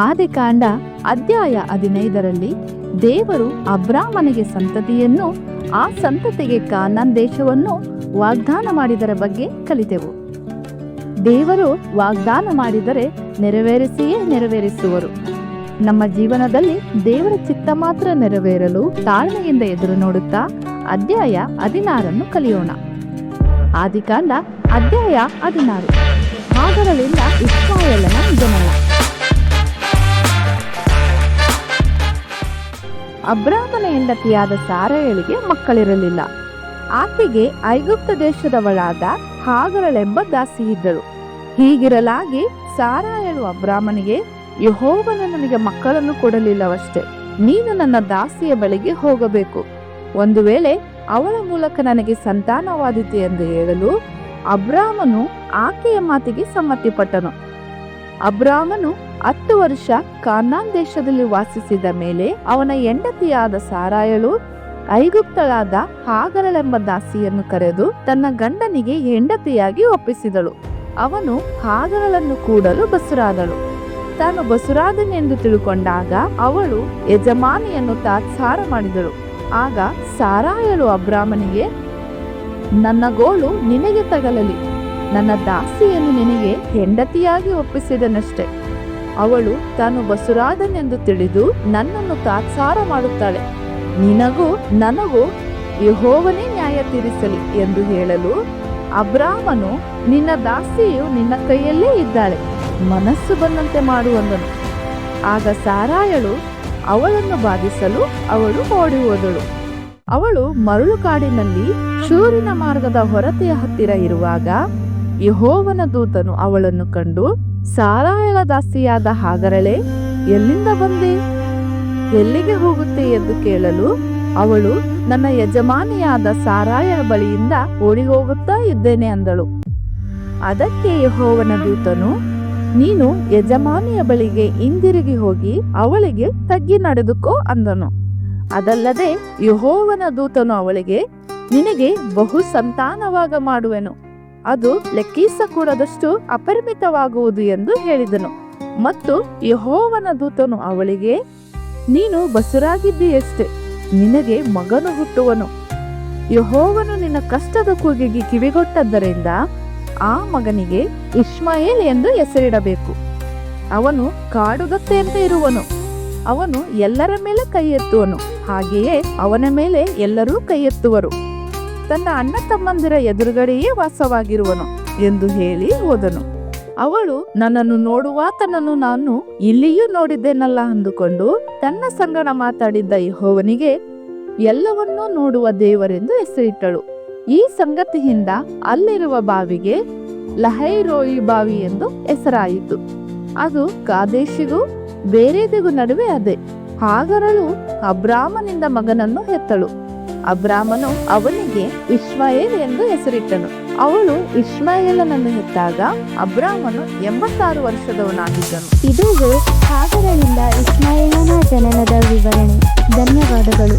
ಆದಿಕಾಂಡ ಅಧ್ಯಾಯ 15ರಲ್ಲಿ ದೇವರು ಅಬ್ರಾಮನಿಗೆ ಸಂತತಿಯನ್ನು, ಆ ಸಂತತಿಗೆ ಕಾನಾನ್ ದೇಶವನ್ನು ವಾಗ್ದಾನ ಮಾಡಿದರ ಬಗ್ಗೆ ಕಲಿತೆವು. ದೇವರು ವಾಗ್ದಾನ ಮಾಡಿದರೆ ನೆರವೇರಿಸಿಯೇ ನೆರವೇರಿಸುವರು. ನಮ್ಮ ಜೀವನದಲ್ಲಿ ದೇವರ ಚಿತ್ತ ಮಾತ್ರ ನೆರವೇರಲು ತಾಳ್ಮೆಯಿಂದ ಎದುರು ನೋಡುತ್ತಾ ಅಧ್ಯಾಯ 16 ಕಲಿಯೋಣ. ಆದಿಕಾಂಡ ಅಧ್ಯಾಯ 16. ಹಾಗರಳಿಂದ ಇಸ್ರಾಯೇಲನ ಜನನ. ಅಬ್ರಾಮನ ಹೆಂಡತಿಯಾದ ಸಾರಯಳಿಗೆ ಮಕ್ಕಳಿರಲಿಲ್ಲ. ಆಕೆಗೆ ಐಗುಪ್ತ ದೇಶದವಳಾದ ಹಾಗರಳೆಂಬ ದಾಸಿ ಇದ್ದಳು. ಹೀಗಿರಲಾಗಿ ಸಾರಾಯಳು ಅಬ್ರಾಮನಿಗೆ, ಯೆಹೋವನು ನನಗೆ ಮಕ್ಕಳನ್ನು ಕೊಡಲಿಲ್ಲವಷ್ಟೇ, ನೀನು ನನ್ನ ದಾಸಿಯ ಬಳಿಗೆ ಹೋಗಬೇಕು. ಒಂದು ವೇಳೆ ಅವಳ ಮೂಲಕ ನನಗೆ ಸಂತಾನವಾದೀತು ಎಂದು ಹೇಳಲು ಅಬ್ರಾಮನು ಆಕೆಯ ಮಾತಿಗೆ ಸಮ್ಮತಿಪಟ್ಟನು. ಅಬ್ರಾಮನು 10 ವರ್ಷ ಕಾನಾನ್ ದೇಶದಲ್ಲಿ ವಾಸಿಸಿದ ಮೇಲೆ ಅವನ ಹೆಂಡತಿಯಾದ ಸಾರಾಯಳು ಐಗುಪ್ತಳಾದ ಹಾಗರಳೆಂಬ ದಾಸಿಯನ್ನು ಕರೆದು ತನ್ನ ಗಂಡನಿಗೆ ಹೆಂಡತಿಯಾಗಿ ಒಪ್ಪಿಸಿದಳು. ಅವನು ಹಾಗರಳನ್ನು ಕೂಡಲು ಬಸುರಾದಳು. ತಾನು ಬಸುರಾದನೆಂದು ತಿಳುಕೊಂಡಾಗ ಅವಳು ಯಜಮಾನಿಯನ್ನು ತಾತ್ಸಾರ ಮಾಡಿದಳು. ಆಗ ಸಾರಾಯಳು ಅಬ್ರಾಮನಿಗೆ, ನನ್ನ ಗೋಳು ನಿನಗೆ ತಗಲಲಿ, ನನ್ನ ದಾಸಿಯನ್ನು ನಿನಗೆ ಹೆಂಡತಿಯಾಗಿ ಒಪ್ಪಿಸಿದನಷ್ಟೆ. ಅವಳು ತಾನು ಬಸುರಾದನೆಂದು ತಿಳಿದು ನನ್ನನ್ನು ತಾತ್ಸಾರ ಮಾಡುತ್ತಾಳೆ. ನಿನಗೂ ನನಗೂ ಯೆಹೋವನೇ ನ್ಯಾಯ ತೀರಿಸಲಿ ಎಂದು ಹೇಳಲು ಅಬ್ರಾಮನು, ನಿನ್ನ ದಾಸಿಯು ನಿನ್ನ ಕೈಯಲ್ಲೇ ಇದ್ದಾಳೆ, ಮನಸ್ಸು ಬಂದಂತೆ ಮಾಡುವಂದನು. ಆಗ ಸಾರಾಯಳು ಅವಳನ್ನು ಬಾಧಿಸಲು ಅವಳು ಓಡಿ ಹೋದಳು. ಅವಳು ಮರಳು ಕಾಡಿನಲ್ಲಿ ಶೂರಿನ ಮಾರ್ಗದ ಹೊರತೆಯ ಹತ್ತಿರ ಇರುವಾಗ ಯೆಹೋವನ ದೂತನು ಅವಳನ್ನು ಕಂಡು, ಸಾರಾಯಳ ದಾಸಿಯಾದ ಹಾಗರಳೆ, ಎಲ್ಲಿಂದ ಬಂದೆ, ಎಲ್ಲಿಗೆ ಹೋಗುತ್ತೆ ಎಂದು ಕೇಳಲು ಅವಳು, ನನ್ನ ಯಜಮಾನಿಯಾದ ಸಾರಾಯಳ ಬಳಿಯಿಂದ ಓಡಿ ಹೋಗುತ್ತಾ ಇದ್ದೇನೆ ಅಂದಳು. ಅದಕ್ಕೆ ಯೆಹೋವನ ದೂತನು, ನೀನು ಯಜಮಾನಿಯ ಬಳಿಗೆ ಹಿಂದಿರುಗಿ ಹೋಗಿ ಅವಳಿಗೆ ತಗ್ಗಿ ನಡೆದುಕೋ ಅಂದನು. ಅದಲ್ಲದೆ ಯೆಹೋವನ ದೂತನು ಅವಳಿಗೆ, ನಿನಗೆ ಬಹು ಸಂತಾನವಾಗ ಮಾಡುವೆನು, ಅದು ಲೆಕ್ಕಿಸಕೂಡದಷ್ಟು ಅಪರಿಮಿತವಾಗುವುದು ಎಂದು ಹೇಳಿದನು. ಮತ್ತು ಯೆಹೋವನ ದೂತನು ಅವಳಿಗೆ, ನೀನು ಬಸುರಾಗಿದ್ದೀಯಷ್ಟೆ, ನಿನಗೆ ಮಗನು ಹುಟ್ಟುವನು. ಯೆಹೋವನು ನಿನ್ನ ಕಷ್ಟದ ಕೂಗಿಗೆ ಕಿವಿಗೊಟ್ಟದ್ದರಿಂದ ಆ ಮಗನಿಗೆ ಇಷ್ಮಾಯೇಲ್ ಎಂದು ಹೆಸರಿಡಬೇಕು. ಅವನು ಕಾಡುಗತ್ತೆಯಂತೆ ಇರುವನು. ಅವನು ಎಲ್ಲರ ಮೇಲೆ ಕೈ ಎತ್ತುವನು, ಹಾಗೆಯೇ ಅವನ ಮೇಲೆ ಎಲ್ಲರೂ ಕೈ ಎತ್ತುವರು. ತನ್ನ ಅಣ್ಣ ತಮ್ಮಂದಿರ ಎದುರುಗಡೆಯೇ ವಾಸವಾಗಿರುವನು ಎಂದು ಹೇಳಿ ಹೋದನು. ಅವಳು, ನನ್ನನ್ನು ನೋಡುವಾತನನ್ನು ನಾನು ಇಲ್ಲಿಯೂ ನೋಡಿದ್ದೇನಲ್ಲ ಅಂದುಕೊಂಡು ತನ್ನ ಸಂಗಡ ಮಾತಾಡಿದ್ದ ಯೆಹೋವನಿಗೆ ಎಲ್ಲವನ್ನೂ ನೋಡುವ ದೇವರೆಂದು ಹೆಸರಿಟ್ಟಳು. ಈ ಸಂಗತಿಯಿಂದ ಅಲ್ಲಿರುವ ಬಾವಿಗೆ ಲಹೈರೋಯಿ ಬಾವಿ ಎಂದು ಹೆಸರಾಯಿತು. ಅದು ಕಾದೇಶಿಗೂ ಬೇರೇದಿಗೂ ನಡುವೆ ಅದೇ. ಹಾಗರಳು ಅಬ್ರಾಮನಿಂದ ಮಗನನ್ನು ಹೆತ್ತಳು. ಅಬ್ರಾಮನು ಅವನಿಗೆ ಇಷ್ಮಾಯೇಲ್ ಎಂದು ಹೆಸರಿಟ್ಟನು. ಅವಳು ಇಷ್ಮಾಯೇಲನನ್ನು ಹೆತ್ತಾಗ ಅಬ್ರಾಮನು 86 ವರ್ಷದವನಾಗಿದ್ದನು. ಇದುವೇ ಹಾಗರಳಿಂದ ಇಷ್ಮಾಯೇಲನ ಜನನದ ವಿವರಣೆ. ಧನ್ಯವಾದಗಳು.